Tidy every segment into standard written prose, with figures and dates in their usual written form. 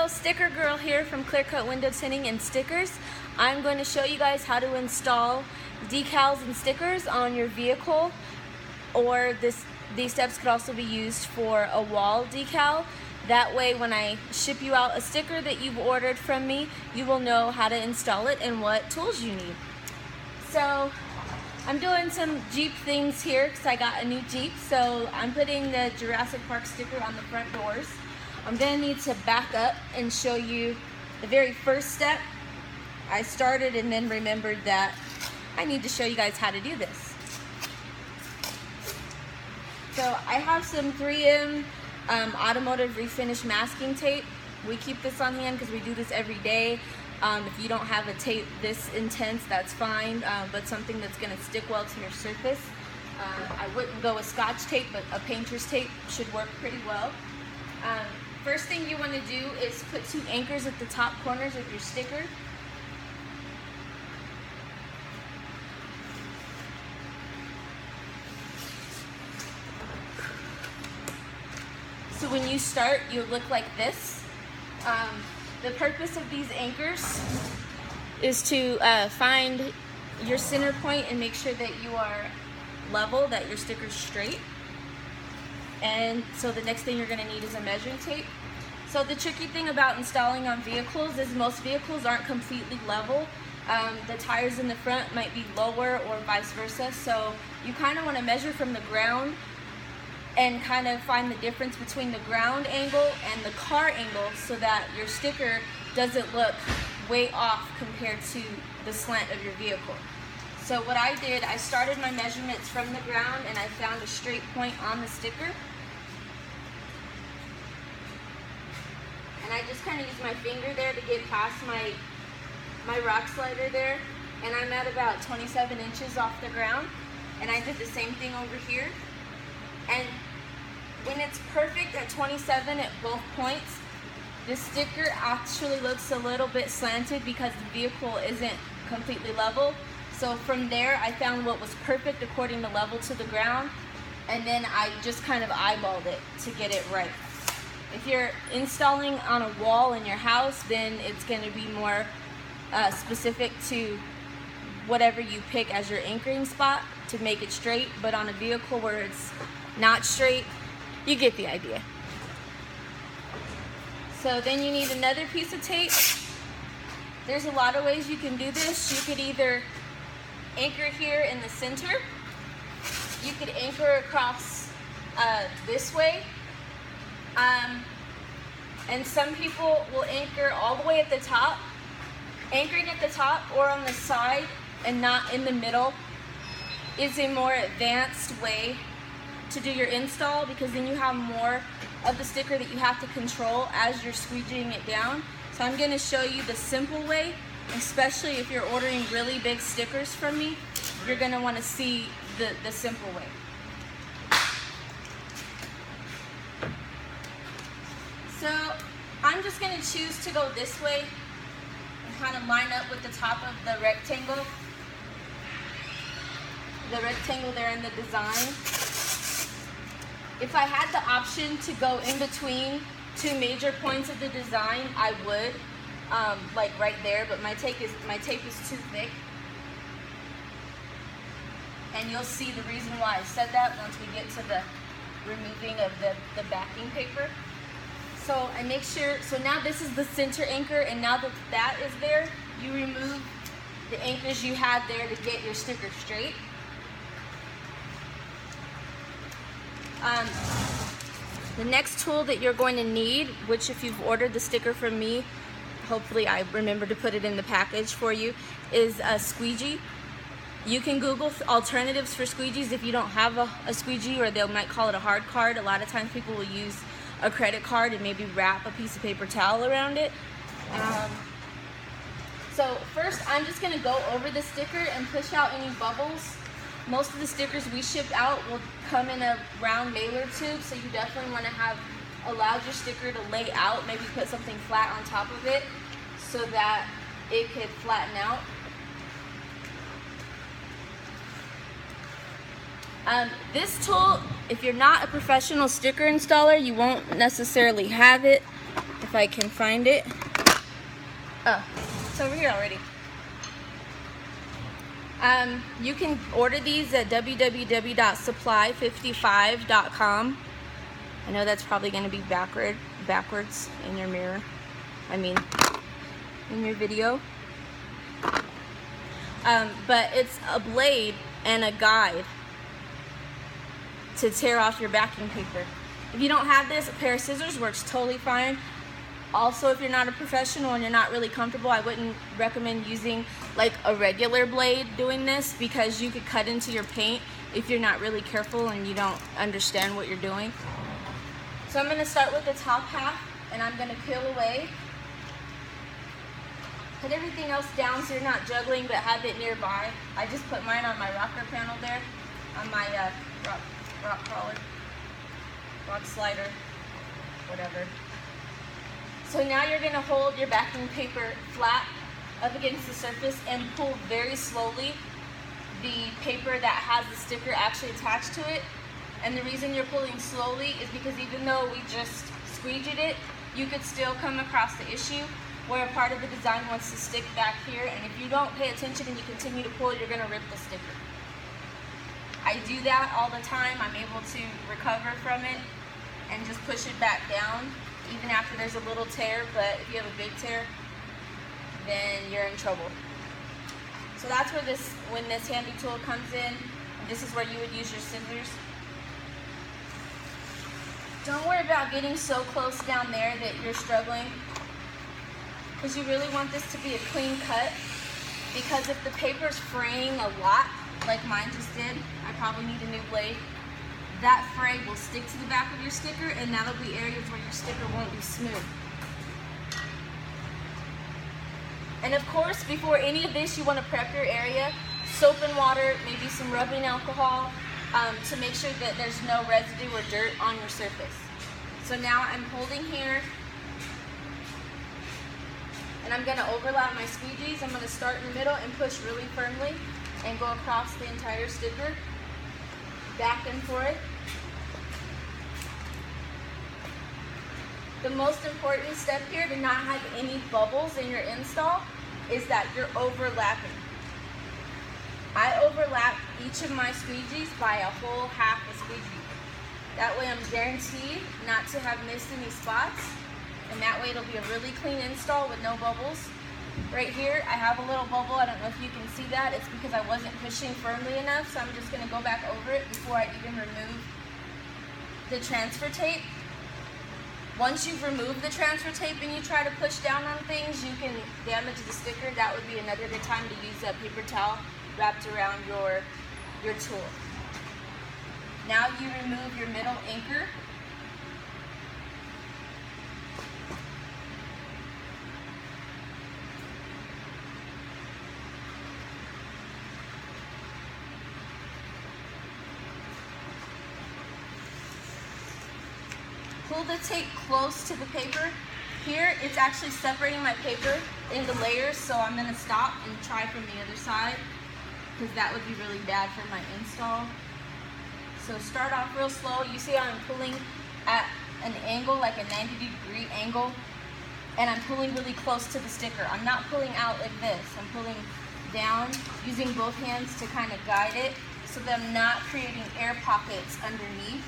Hello, Sticker Girl here from Clear Coat Window Tinting and Stickers. I'm going to show you guys how to install decals and stickers on your vehicle, or these steps could also be used for a wall decal. That way when I ship you out a sticker that you've ordered from me, you will know how to install it and what tools you need. So I'm doing some Jeep things here because I got a new Jeep. So I'm putting the Jurassic Park sticker on the front doors. I'm going to need to back up and show you the very first step. I started and then remembered that I need to show you guys how to do this. So I have some 3M automotive refinish masking tape. We keep this on hand because we do this every day. If you don't have a tape this intense, that's fine, but something that's going to stick well to your surface. I wouldn't go with Scotch tape, but a painter's tape should work pretty well. First thing you want to do is put 2 anchors at the top corners of your sticker. So when you start, you'll look like this. The purpose of these anchors is to find your center point and make sure that you are level, that your sticker's straight. And so the next thing you're going to need is a measuring tape. So the tricky thing about installing on vehicles is most vehicles aren't completely level. The tires in the front might be lower or vice versa. So you kind of want to measure from the ground and kind of find the difference between the ground angle and the car angle so that your sticker doesn't look way off compared to the slant of your vehicle. So what I did, I started my measurements from the ground and I found a straight point on the sticker. And I just kind of used my finger there to get past my rock slider there. And I'm at about 27 inches off the ground. And I did the same thing over here. And when it's perfect at 27 at both points, the sticker actually looks a little bit slanted because the vehicle isn't completely level. So from there, I found what was perfect according to level to the ground, and then I just kind of eyeballed it to get it right. If you're installing on a wall in your house, then it's going to be more specific to whatever you pick as your anchoring spot to make it straight. But on a vehicle where it's not straight, you get the idea. So then you need another piece of tape. There's a lot of ways you can do this. You could either anchor here in the center. You could anchor across this way. And some people will anchor all the way at the top. Anchoring at the top or on the side and not in the middle is a more advanced way to do your install, because then you have more of the sticker that you have to control as you're squeegeeing it down. So I'm going to show you the simple way, especially if you're ordering really big stickers from me. You're going to want to see the simple way. So I'm just going to choose to go this way and kind of line up with the top of the rectangle there in the design. If I had the option to go in between 2 major points of the design, I would, like right there, but my tape is too thick. And you'll see the reason why I said that once we get to the removing of the backing paper. So I make sure, so now this is the center anchor, and now that that is there, you remove the anchors you had there to get your sticker straight. The next tool that you're going to need, which if you've ordered the sticker from me, hopefully I remember to put it in the package for you, is a squeegee. You can Google alternatives for squeegees if you don't have a squeegee, or they might call it a hard card. A lot of times people will use a credit card and maybe wrap a piece of paper towel around it. So first I'm just going to go over the sticker and push out any bubbles. Most of the stickers we ship out will come in a round mailer tube, so you definitely want to have allowed your sticker to lay out, maybe put something flat on top of it so that it could flatten out. This tool, if you're not a professional sticker installer, you won't necessarily have it if I can find it. Oh, it's over here already. You can order these at www.supply55.com. I know that's probably going to be backwards in your mirror. I mean, in your video. But it's a blade and a guide to tear off your backing paper. If you don't have this, a pair of scissors works totally fine. Also, if you're not a professional and you're not really comfortable, I wouldn't recommend using like a regular blade doing this, because you could cut into your paint if you're not really careful and you don't understand what you're doing. So I'm going to start with the top half, and I'm going to peel away. Put everything else down so you're not juggling, but have it nearby. I just put mine on my rocker panel there, on my rock crawler, rock slider, whatever. So now you're going to hold your backing paper flat up against the surface and pull very slowly the paper that has the sticker actually attached to it. And the reason you're pulling slowly is because even though we just squeegeed it, you could still come across the issue where a part of the design wants to stick back here, and if you don't pay attention and you continue to pull, you're going to rip the sticker. I do that all the time. I'm able to recover from it and just push it back down even after there's a little tear, but if you have a big tear, then you're in trouble. So that's where when this handy tool comes in, this is where you would use your scissors. Don't worry about getting so close down there that you're struggling, because you really want this to be a clean cut, because if the paper's fraying a lot, like mine just did, I probably need a new blade. That fray will stick to the back of your sticker, and that'll be areas where your sticker won't be smooth. And of course, before any of this, you want to prep your area. Soap and water, maybe some rubbing alcohol, to make sure that there's no residue or dirt on your surface. So now I'm holding here, and I'm going to overlap my squeegees. I'm going to start in the middle and push really firmly and go across the entire sticker, back and forth. The most important step here to not have any bubbles in your install is that you're overlapping. I overlap each of my squeegees by a whole half a squeegee. That way I'm guaranteed not to have missed any spots, and that way it'll be a really clean install with no bubbles. Right here, I have a little bubble. I don't know if you can see that. It's because I wasn't pushing firmly enough, so I'm just going to go back over it before I even remove the transfer tape. Once you've removed the transfer tape and you try to push down on things, you can damage the sticker. That would be another good time to use a paper towel wrapped around your tool. Now you remove your middle anchor. Pull the tape close to the paper. Here, it's actually separating my paper into layers, so I'm going to stop and try from the other side, because that would be really bad for my install. So start off real slow. You see I'm pulling at an angle, like a 90-degree angle, and I'm pulling really close to the sticker. I'm not pulling out like this. I'm pulling down, using both hands to kind of guide it, so that I'm not creating air pockets underneath.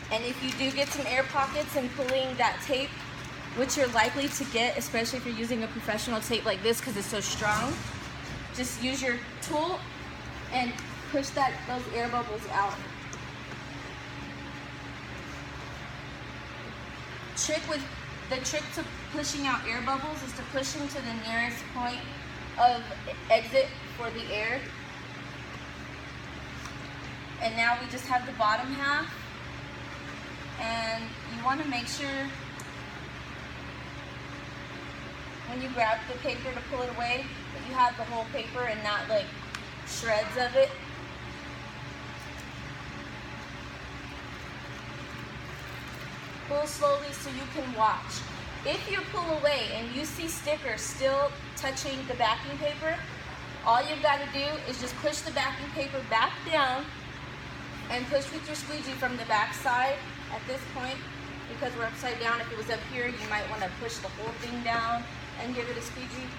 And if you do get some air pockets and pulling that tape, which you're likely to get, especially if you're using a professional tape like this because it's so strong, just use your tool and push those air bubbles out. The trick to pushing out air bubbles is to push them to the nearest point of exit for the air. And now we just have the bottom half. And you want to make sure when you grab the paper to pull it away that you have the whole paper and not like shreds of it. Pull slowly so you can watch. If you pull away and you see stickers still touching the backing paper, all you've got to do is just push the backing paper back down and push with your squeegee from the back side at this point because we're upside down. If it was up here, you might want to push the whole thing down and give it a squeegee.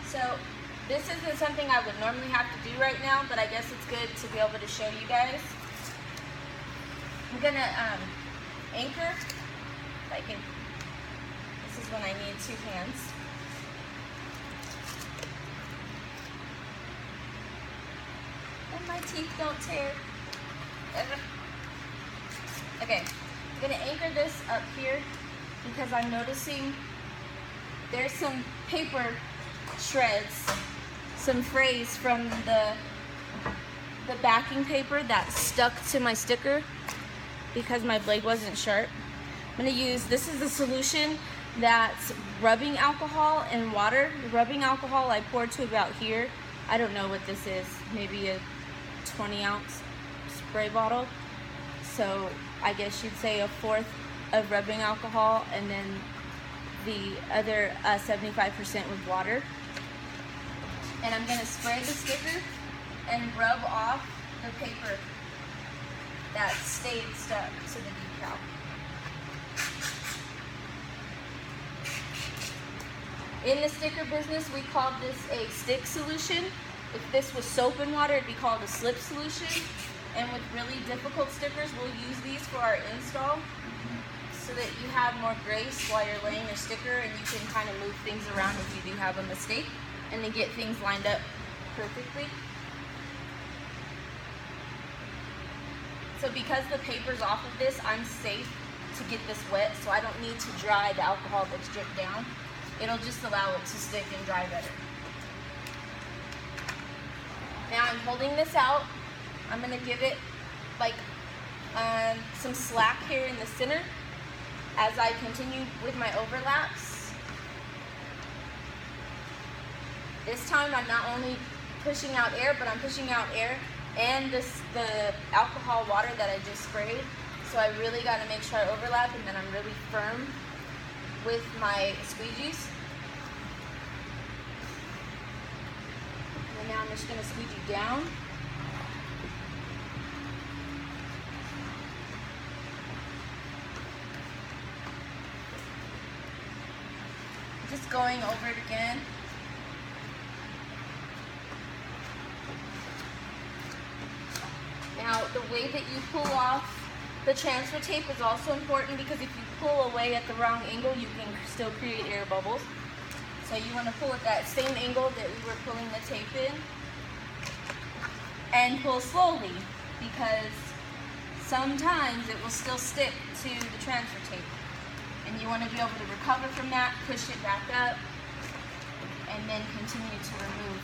So this isn't something I would normally have to do right now, but I guess it's good to be able to show you guys. I'm gonna anchor, if I can, this is when I need 2 hands. And my teeth don't tear. Okay, I'm gonna anchor this up here because I'm noticing there's some paper shreds, some frays from the backing paper that stuck to my sticker because my blade wasn't sharp. I'm going to use, this is a solution that's rubbing alcohol and water. The rubbing alcohol I poured to about here. I don't know what this is, maybe a 20-ounce spray bottle. So I guess you'd say 1/4 of rubbing alcohol and then the other 75% with water. And I'm going to spray the sticker and rub off the paper that stayed stuck to the decal. In the sticker business, we call this a stick solution. If this was soap and water, it'd be called a slip solution. And with really difficult stickers, we'll use these for our install so that you have more grace while you're laying your sticker and you can kind of move things around if you do have a mistake and then get things lined up perfectly. So because the paper's off of this, I'm safe to get this wet, so I don't need to dry the alcohol that's dripped down. It'll just allow it to stick and dry better. Now I'm holding this out. I'm gonna give it like some slack here in the center as I continue with my overlaps. This time I'm not only pushing out air, but I'm pushing out air and the alcohol water that I just sprayed. So I really got to make sure I overlap and then I'm really firm with my squeegees. And now I'm just going to squeegee down. Just going over it again. Now, the way that you pull off the transfer tape is also important because if you pull away at the wrong angle, you can still create air bubbles. So you want to pull at that same angle that we were pulling the tape in. And pull slowly because sometimes it will still stick to the transfer tape. And you want to be able to recover from that, push it back up, and then continue to remove.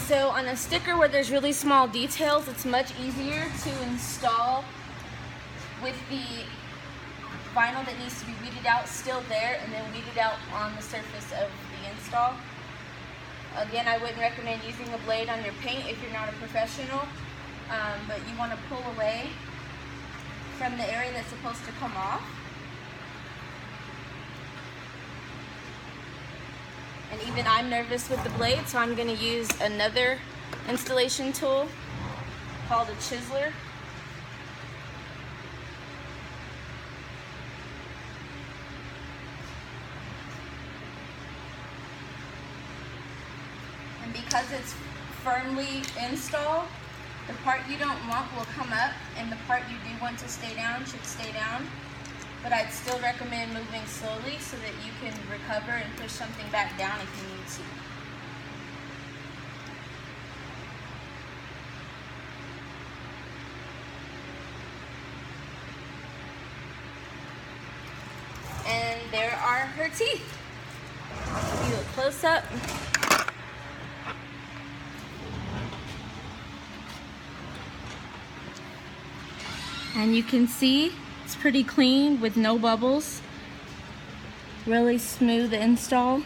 So on a sticker where there's really small details, it's much easier to install with the vinyl that needs to be weeded out still there and then weeded out on the surface of the install. Again, I wouldn't recommend using a blade on your paint if you're not a professional, but you want to pull away from the area that's supposed to come off. And even I'm nervous with the blade, so I'm going to use another installation tool called a chiseler. And because it's firmly installed, the part you don't want will come up, and the part you do want to stay down should stay down. But I'd still recommend moving slowly so that you can recover and push something back down if you need to. And there are her teeth. Give you a close up. And you can see it's pretty clean with no bubbles. Really smooth install.